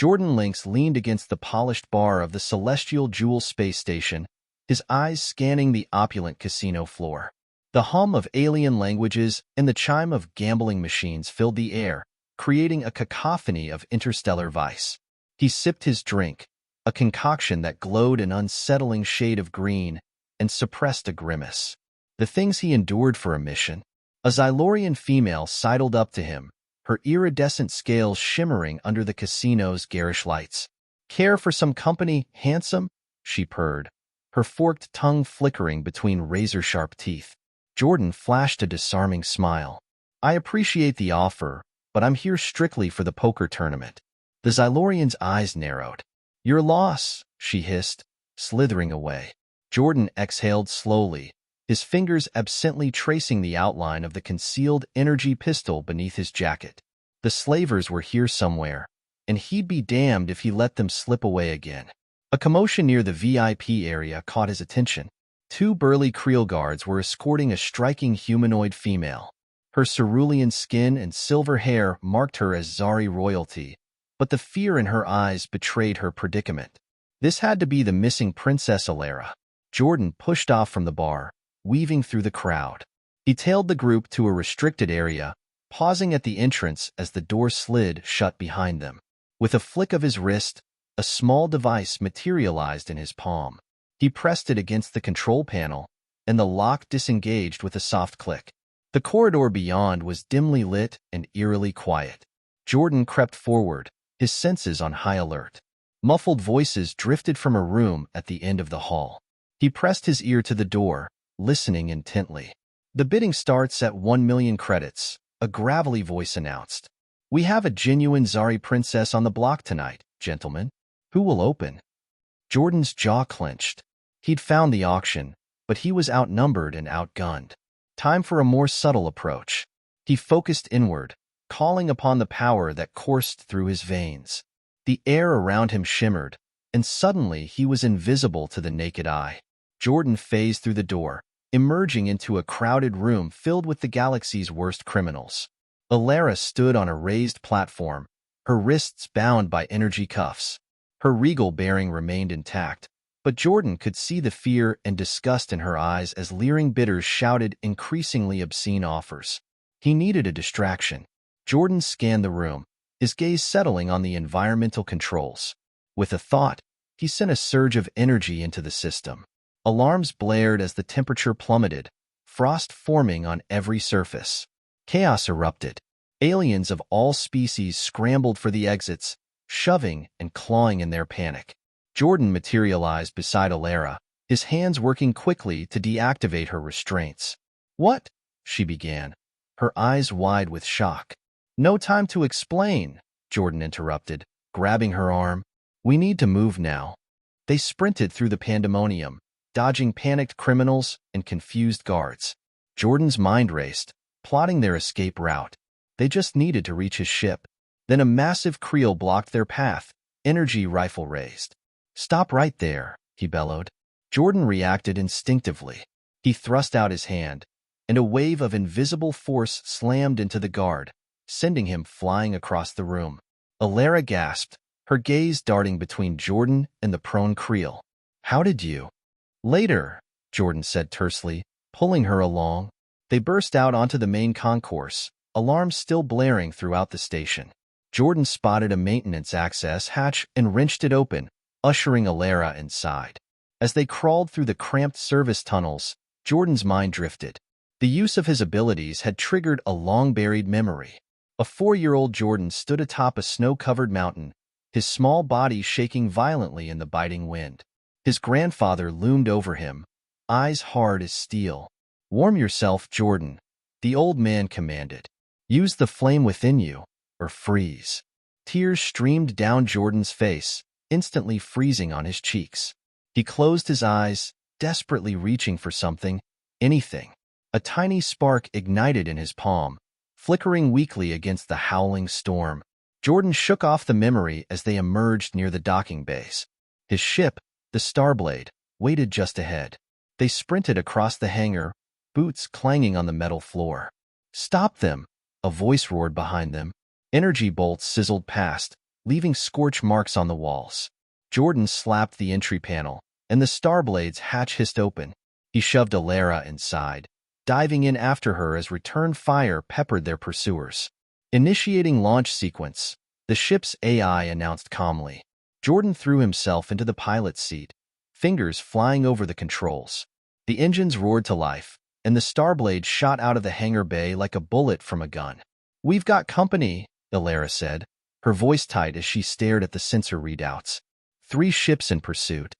Jordan Lynx leaned against the polished bar of the celestial jewel space station, his eyes scanning the opulent casino floor. The hum of alien languages and the chime of gambling machines filled the air, creating a cacophony of interstellar vice. He sipped his drink, a concoction that glowed an unsettling shade of green, and suppressed a grimace. The things he endured for a mission. A Xylorian female sidled up to him, her iridescent scales shimmering under the casino's garish lights. "Care for some company, handsome?" she purred, her forked tongue flickering between razor-sharp teeth. Jordan flashed a disarming smile. "I appreciate the offer, but I'm here strictly for the poker tournament." The Xylorian's eyes narrowed. "Your loss," she hissed, slithering away. Jordan exhaled slowly, his fingers absently tracing the outline of the concealed energy pistol beneath his jacket. The slavers were here somewhere, and he'd be damned if he let them slip away again. A commotion near the VIP area caught his attention. Two burly Creel guards were escorting a striking humanoid female. Her cerulean skin and silver hair marked her as Zari royalty, but the fear in her eyes betrayed her predicament. This had to be the missing Princess Alara. Jordan pushed off from the bar, weaving through the crowd. He tailed the group to a restricted area, pausing at the entrance as the door slid shut behind them. With a flick of his wrist, a small device materialized in his palm. He pressed it against the control panel, and the lock disengaged with a soft click. The corridor beyond was dimly lit and eerily quiet. Jordan crept forward, his senses on high alert. Muffled voices drifted from a room at the end of the hall. He pressed his ear to the door, listening intently. "The bidding starts at 1,000,000 credits, a gravelly voice announced. "We have a genuine Zari princess on the block tonight, gentlemen. Who will open?" Jordan's jaw clenched. He'd found the auction, but he was outnumbered and outgunned. Time for a more subtle approach. He focused inward, calling upon the power that coursed through his veins. The air around him shimmered, and suddenly he was invisible to the naked eye. Jordan phased through the door, emerging into a crowded room filled with the galaxy's worst criminals. Alara stood on a raised platform, her wrists bound by energy cuffs. Her regal bearing remained intact, but Jordan could see the fear and disgust in her eyes as leering bidders shouted increasingly obscene offers. He needed a distraction. Jordan scanned the room, his gaze settling on the environmental controls. With a thought, he sent a surge of energy into the system. Alarms blared as the temperature plummeted, frost forming on every surface. Chaos erupted. Aliens of all species scrambled for the exits, shoving and clawing in their panic. Jordan materialized beside Alara, his hands working quickly to deactivate her restraints. "What?" she began, her eyes wide with shock. "No time to explain," Jordan interrupted, grabbing her arm. "We need to move now." They sprinted through the pandemonium, dodging panicked criminals and confused guards. Jordan's mind raced, plotting their escape route. They just needed to reach his ship. Then a massive Creel blocked their path, energy rifle raised. "Stop right there," he bellowed. Jordan reacted instinctively. He thrust out his hand, and a wave of invisible force slammed into the guard, sending him flying across the room. Alara gasped, her gaze darting between Jordan and the prone Creel. "How did you?" "Later," Jordan said tersely, pulling her along. They burst out onto the main concourse, alarms still blaring throughout the station. Jordan spotted a maintenance access hatch and wrenched it open, ushering Alara inside. As they crawled through the cramped service tunnels, Jordan's mind drifted. The use of his abilities had triggered a long-buried memory. A 4-year-old Jordan stood atop a snow-covered mountain, his small body shaking violently in the biting wind. His grandfather loomed over him, eyes hard as steel. "Warm yourself, Jordan," the old man commanded. "Use the flame within you, or freeze." Tears streamed down Jordan's face, instantly freezing on his cheeks. He closed his eyes, desperately reaching for something, anything. A tiny spark ignited in his palm, flickering weakly against the howling storm. Jordan shook off the memory as they emerged near the docking bays. His ship, the Starblade, waited just ahead. They sprinted across the hangar, boots clanging on the metal floor. "Stop them!" a voice roared behind them. Energy bolts sizzled past, leaving scorch marks on the walls. Jordan slapped the entry panel, and the Starblade's hatch hissed open. He shoved Alara inside, diving in after her as return fire peppered their pursuers. Initiating launch sequence, the ship's AI announced calmly. Jordan threw himself into the pilot's seat, fingers flying over the controls. The engines roared to life, and the Starblade shot out of the hangar bay like a bullet from a gun. "We've got company," Alara said, her voice tight as she stared at the sensor readouts. 3 ships in pursuit.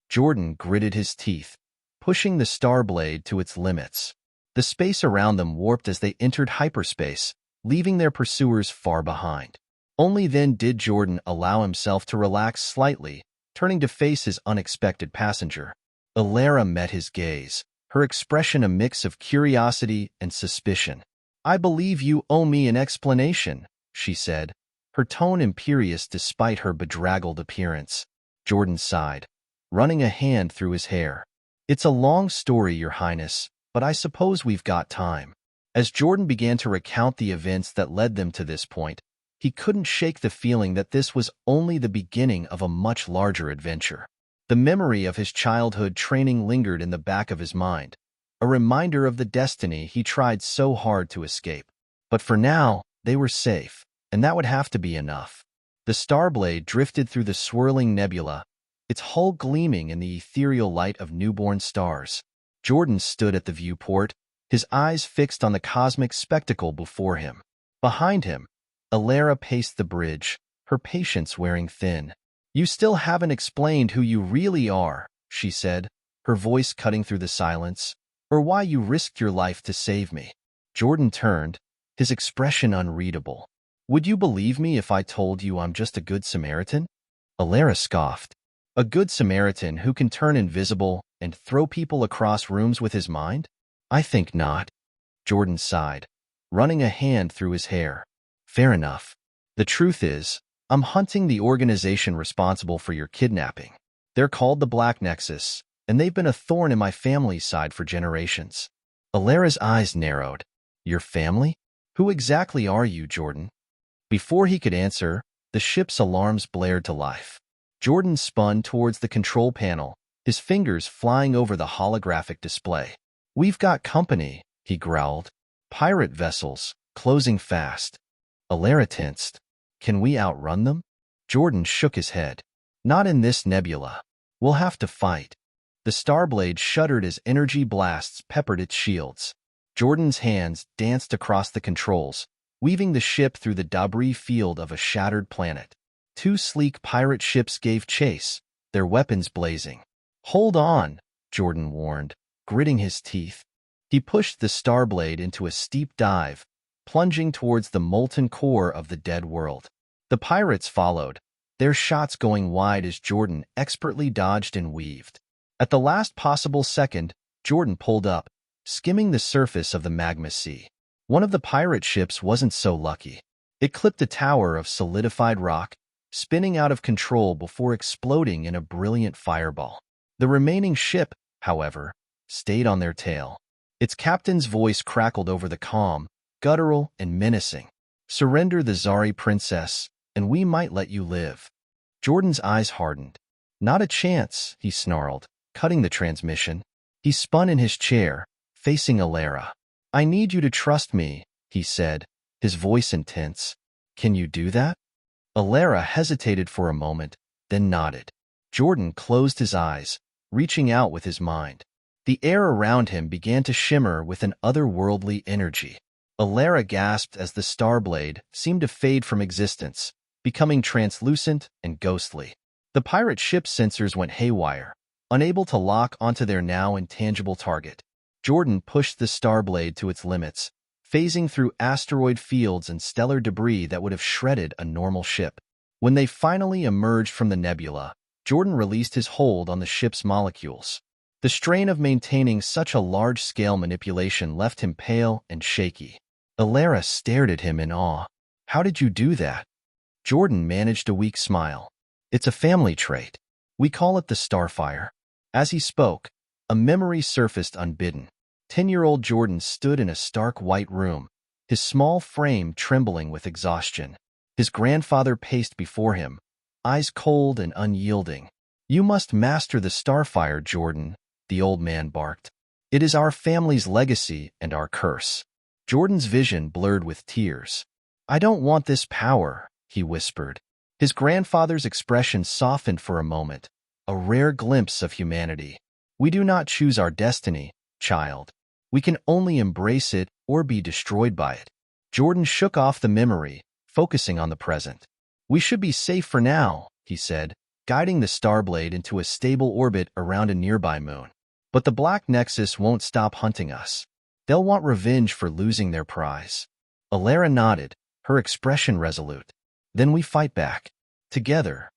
Jordan gritted his teeth, pushing the Starblade to its limits. The space around them warped as they entered hyperspace, leaving their pursuers far behind. Only then did Jordan allow himself to relax slightly, turning to face his unexpected passenger. Alara met his gaze, her expression a mix of curiosity and suspicion. "I believe you owe me an explanation," she said, her tone imperious despite her bedraggled appearance. Jordan sighed, running a hand through his hair. "It's a long story, Your Highness, but I suppose we've got time." As Jordan began to recount the events that led them to this point, he couldn't shake the feeling that this was only the beginning of a much larger adventure. The memory of his childhood training lingered in the back of his mind, a reminder of the destiny he tried so hard to escape. But for now, they were safe, and that would have to be enough. The Starblade drifted through the swirling nebula, its hull gleaming in the ethereal light of newborn stars. Jordan stood at the viewport, his eyes fixed on the cosmic spectacle before him. Behind him, Alara paced the bridge, her patience wearing thin. "You still haven't explained who you really are," she said, her voice cutting through the silence, "or why you risked your life to save me." Jordan turned, his expression unreadable. "Would you believe me if I told you I'm just a good Samaritan?" Alara scoffed. "A good Samaritan who can turn invisible and throw people across rooms with his mind? I think not." Jordan sighed, running a hand through his hair. "Fair enough. The truth is, I'm hunting the organization responsible for your kidnapping. They're called the Black Nexus, and they've been a thorn in my family's side for generations." Alara's eyes narrowed. "Your family? Who exactly are you, Jordan?" Before he could answer, the ship's alarms blared to life. Jordan spun towards the control panel, his fingers flying over the holographic display. "We've got company," he growled. "Pirate vessels, closing fast." Alara tensed. "Can we outrun them?" Jordan shook his head. "Not in this nebula. We'll have to fight." The Starblade shuddered as energy blasts peppered its shields. Jordan's hands danced across the controls, weaving the ship through the debris field of a shattered planet. 2 sleek pirate ships gave chase, their weapons blazing. "Hold on," Jordan warned, gritting his teeth. He pushed the Starblade into a steep dive, plunging towards the molten core of the dead world. The pirates followed, their shots going wide as Jordan expertly dodged and weaved. At the last possible second, Jordan pulled up, skimming the surface of the magma sea. One of the pirate ships wasn't so lucky. It clipped a tower of solidified rock, spinning out of control before exploding in a brilliant fireball. The remaining ship, however, stayed on their tail. Its captain's voice crackled over the calm, guttural and menacing. "Surrender the Zari princess, and we might let you live." Jordan's eyes hardened. "Not a chance," he snarled, cutting the transmission. He spun in his chair, facing Alara. "I need you to trust me," he said, his voice intense. "Can you do that?" Alara hesitated for a moment, then nodded. Jordan closed his eyes, reaching out with his mind. The air around him began to shimmer with an otherworldly energy. Alara gasped as the Starblade seemed to fade from existence, becoming translucent and ghostly. The pirate ship's sensors went haywire, unable to lock onto their now intangible target. Jordan pushed the Starblade to its limits, phasing through asteroid fields and stellar debris that would have shredded a normal ship. When they finally emerged from the nebula, Jordan released his hold on the ship's molecules. The strain of maintaining such a large-scale manipulation left him pale and shaky. Alara stared at him in awe. "How did you do that?" Jordan managed a weak smile. "It's a family trait. We call it the Starfire." As he spoke, a memory surfaced unbidden. 10-year-old Jordan stood in a stark white room, his small frame trembling with exhaustion. His grandfather paced before him, eyes cold and unyielding. "You must master the Starfire, Jordan," the old man barked. "It is our family's legacy and our curse." Jordan's vision blurred with tears. "I don't want this power," he whispered. His grandfather's expression softened for a moment, a rare glimpse of humanity. "We do not choose our destiny, child. We can only embrace it or be destroyed by it." Jordan shook off the memory, focusing on the present. "We should be safe for now," he said, guiding the Starblade into a stable orbit around a nearby moon. "But the Black Nexus won't stop hunting us. They'll want revenge for losing their prize." Alara nodded, her expression resolute. "Then we fight back. Together."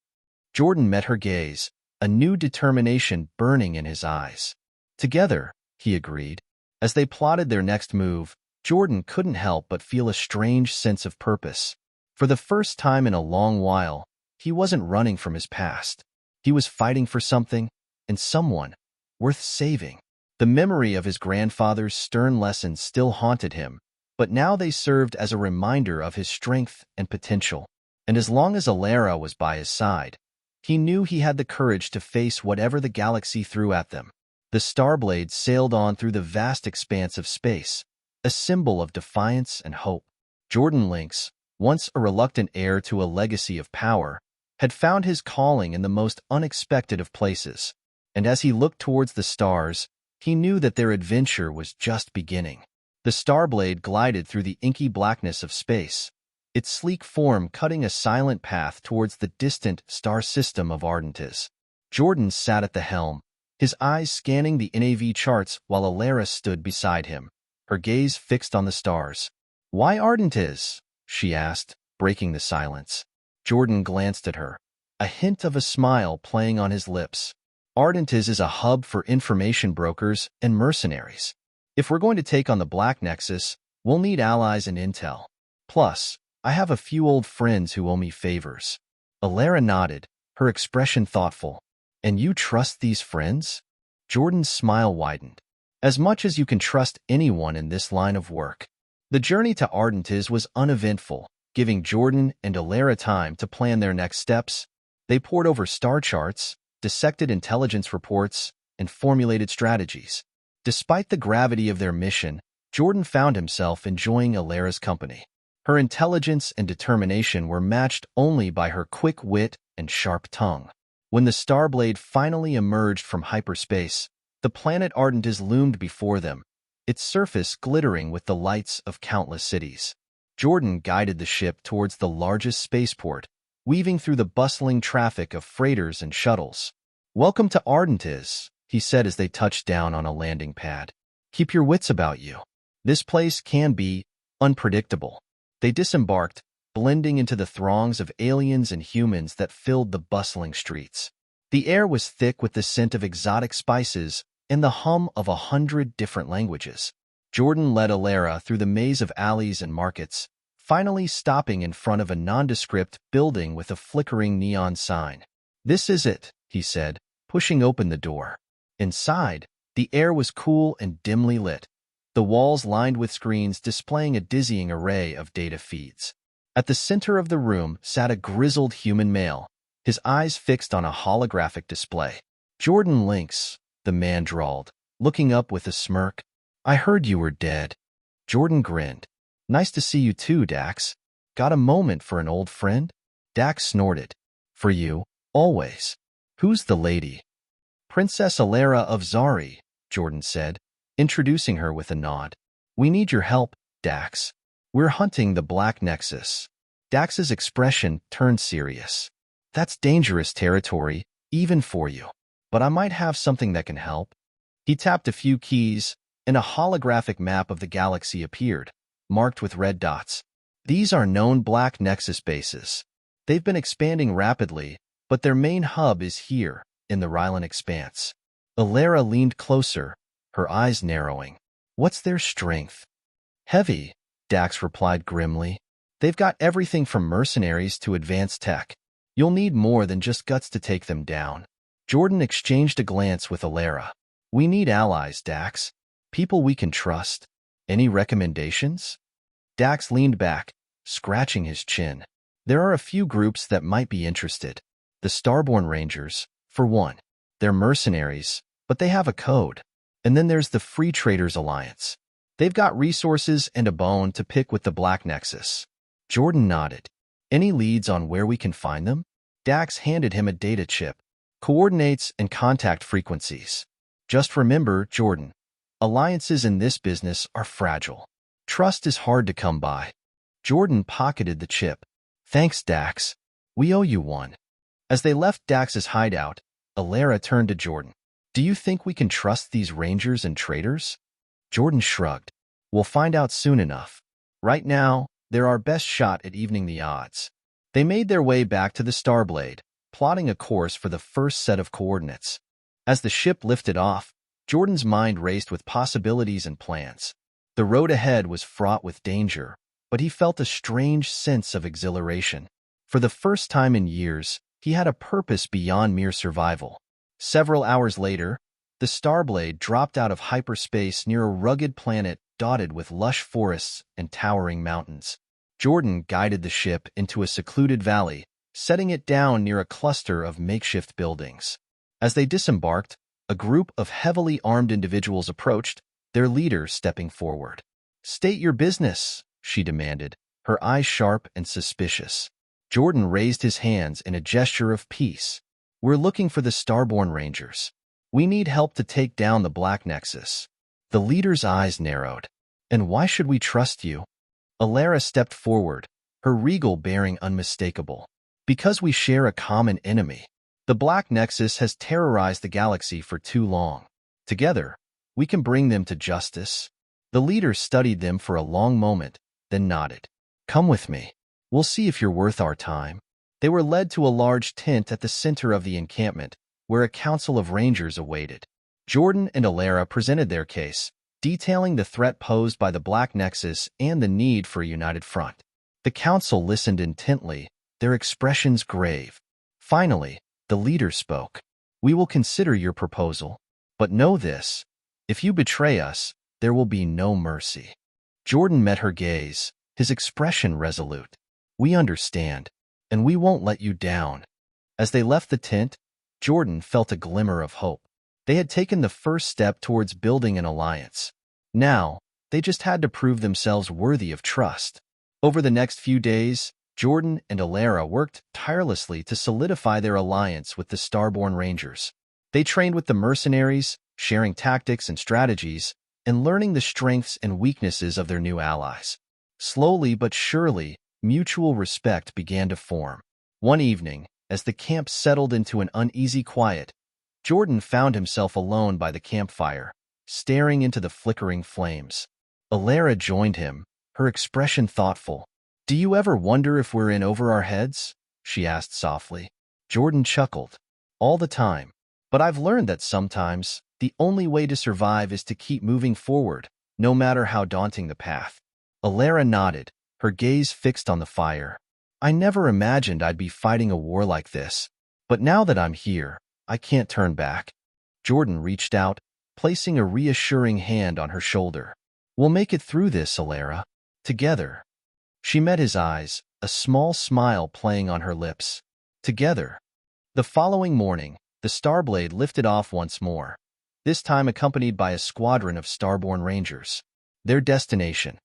Jordan met her gaze, a new determination burning in his eyes. "Together," he agreed. As they plotted their next move, Jordan couldn't help but feel a strange sense of purpose. For the first time in a long while, he wasn't running from his past. He was fighting for something, and someone, worth saving. The memory of his grandfather's stern lessons still haunted him, but now they served as a reminder of his strength and potential. And as long as Alara was by his side, he knew he had the courage to face whatever the galaxy threw at them. The Starblade sailed on through the vast expanse of space, a symbol of defiance and hope. Jordan Lynx, once a reluctant heir to a legacy of power, had found his calling in the most unexpected of places. And as he looked towards the stars, he knew that their adventure was just beginning. The Starblade glided through the inky blackness of space, its sleek form cutting a silent path towards the distant star system of Ardentis. Jordan sat at the helm, his eyes scanning the NAV charts while Alara stood beside him, her gaze fixed on the stars. "Why Ardentis?" she asked, breaking the silence. Jordan glanced at her, a hint of a smile playing on his lips. "Ardentis is a hub for information brokers and mercenaries. If we're going to take on the Black Nexus, we'll need allies and intel. Plus, I have a few old friends who owe me favors." Alara nodded, her expression thoughtful. "And you trust these friends?" Jordan's smile widened. "As much as you can trust anyone in this line of work." The journey to Ardentis was uneventful, giving Jordan and Alara time to plan their next steps. They pored over star charts, dissected intelligence reports, and formulated strategies. Despite the gravity of their mission, Jordan found himself enjoying Alara's company. Her intelligence and determination were matched only by her quick wit and sharp tongue. When the Starblade finally emerged from hyperspace, the planet Ardentis loomed before them, its surface glittering with the lights of countless cities. Jordan guided the ship towards the largest spaceport, weaving through the bustling traffic of freighters and shuttles. "Welcome to Ardentis," he said as they touched down on a landing pad. "Keep your wits about you. This place can be unpredictable." They disembarked, blending into the throngs of aliens and humans that filled the bustling streets. The air was thick with the scent of exotic spices and the hum of 100 different languages. Jordan led Alara through the maze of alleys and markets, finally stopping in front of a nondescript building with a flickering neon sign. "This is it," he said, pushing open the door. Inside, the air was cool and dimly lit, the walls lined with screens displaying a dizzying array of data feeds. At the center of the room sat a grizzled human male, his eyes fixed on a holographic display. "Jordan Lynx," the man drawled, looking up with a smirk. "I heard you were dead." Jordan grinned. "Nice to see you too, Dax. Got a moment for an old friend?" Dax snorted. "For you, always." "Who's the lady?" "Princess Alara of Zari," Jordan said, introducing her with a nod. "We need your help, Dax. We're hunting the Black Nexus." Dax's expression turned serious. "That's dangerous territory, even for you. But I might have something that can help." He tapped a few keys, and a holographic map of the galaxy appeared, marked with red dots. "These are known Black Nexus bases. They've been expanding rapidly, but their main hub is here, in the Rylan Expanse." Alara leaned closer, her eyes narrowing. "What's their strength?" "Heavy," Dax replied grimly. "They've got everything from mercenaries to advanced tech. You'll need more than just guts to take them down." Jordan exchanged a glance with Alara. "We need allies, Dax. People we can trust. Any recommendations?" Dax leaned back, scratching his chin. There are a few groups that might be interested. The Starborn Rangers, for one. They're mercenaries, but they have a code. And then there's the Free Traders Alliance. They've got resources and a bone to pick with the Black Nexus. Jordan nodded. Any leads on where we can find them? Dax handed him a data chip, coordinates and contact frequencies. Just remember, Jordan, alliances in this business are fragile. Trust is hard to come by. Jordan pocketed the chip. Thanks, Dax. We owe you one. As they left Dax's hideout, Alara turned to Jordan. Do you think we can trust these rangers and traders? Jordan shrugged. We'll find out soon enough. Right now, they're our best shot at evening the odds. They made their way back to the Starblade, plotting a course for the first set of coordinates. As the ship lifted off, Jordan's mind raced with possibilities and plans. The road ahead was fraught with danger, but he felt a strange sense of exhilaration. For the first time in years, he had a purpose beyond mere survival. Several hours later, the Starblade dropped out of hyperspace near a rugged planet dotted with lush forests and towering mountains. Jordan guided the ship into a secluded valley, setting it down near a cluster of makeshift buildings. As they disembarked, a group of heavily armed individuals approached, their leader stepping forward. "State your business," she demanded, her eyes sharp and suspicious. Jordan raised his hands in a gesture of peace. "We're looking for the Starborn Rangers. We need help to take down the Black Nexus." The leader's eyes narrowed. "And why should we trust you?" Alara stepped forward, her regal bearing unmistakable. "Because we share a common enemy. The Black Nexus has terrorized the galaxy for too long. Together, we can bring them to justice." The leader studied them for a long moment, then nodded. "Come with me. We'll see if you're worth our time." They were led to a large tent at the center of the encampment, where a council of rangers awaited. Jordan and Alara presented their case, detailing the threat posed by the Black Nexus and the need for a united front. The council listened intently, their expressions grave. Finally, the leader spoke. "We will consider your proposal, but know this, if you betray us, there will be no mercy." Jordan met her gaze, his expression resolute. "We understand, and we won't let you down." As they left the tent, Jordan felt a glimmer of hope. They had taken the first step towards building an alliance. Now, they just had to prove themselves worthy of trust. Over the next few days, Jordan and Alara worked tirelessly to solidify their alliance with the Starborn Rangers. They trained with the mercenaries, sharing tactics and strategies, and learning the strengths and weaknesses of their new allies. Slowly but surely, mutual respect began to form. One evening, as the camp settled into an uneasy quiet, Jordan found himself alone by the campfire, staring into the flickering flames. Alara joined him, her expression thoughtful. "Do you ever wonder if we're in over our heads?" she asked softly. Jordan chuckled. "All the time. But I've learned that sometimes, the only way to survive is to keep moving forward, no matter how daunting the path." Alara nodded, her gaze fixed on the fire. "I never imagined I'd be fighting a war like this, but now that I'm here, I can't turn back." Jordan reached out, placing a reassuring hand on her shoulder. "We'll make it through this, Alara. Together." She met his eyes, a small smile playing on her lips. Together. The following morning, the Starblade lifted off once more, this time accompanied by a squadron of Starborn Rangers. Their destination,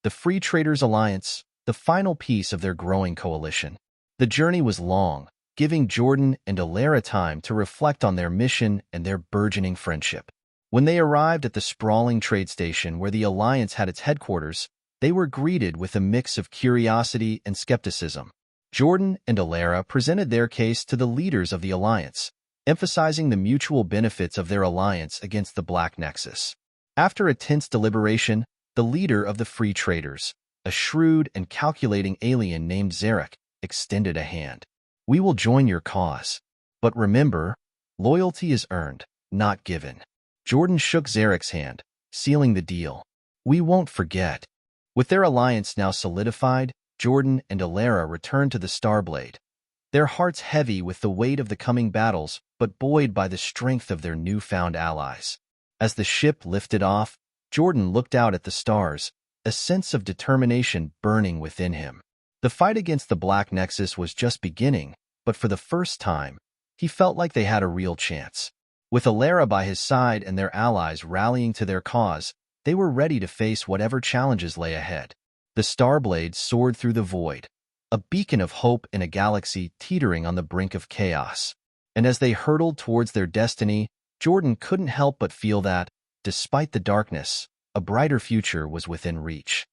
the Free Traders Alliance, the final piece of their growing coalition. The journey was long, giving Jordan and Alara time to reflect on their mission and their burgeoning friendship. When they arrived at the sprawling trade station where the Alliance had its headquarters, they were greeted with a mix of curiosity and skepticism. Jordan and Alara presented their case to the leaders of the Alliance, emphasizing the mutual benefits of their alliance against the Black Nexus. After a tense deliberation, the leader of the Free Traders, a shrewd and calculating alien named Zarek, extended a hand. "We will join your cause. But remember, loyalty is earned, not given." Jordan shook Zarek's hand, sealing the deal. "We won't forget." With their alliance now solidified, Jordan and Alara returned to the Starblade, their hearts heavy with the weight of the coming battles, but buoyed by the strength of their newfound allies. As the ship lifted off, Jordan looked out at the stars, a sense of determination burning within him. The fight against the Black Nexus was just beginning, but for the first time, he felt like they had a real chance. With Alara by his side and their allies rallying to their cause, they were ready to face whatever challenges lay ahead. The Starblade soared through the void, a beacon of hope in a galaxy teetering on the brink of chaos. And as they hurtled towards their destiny, Jordan couldn't help but feel that, despite the darkness, a brighter future was within reach.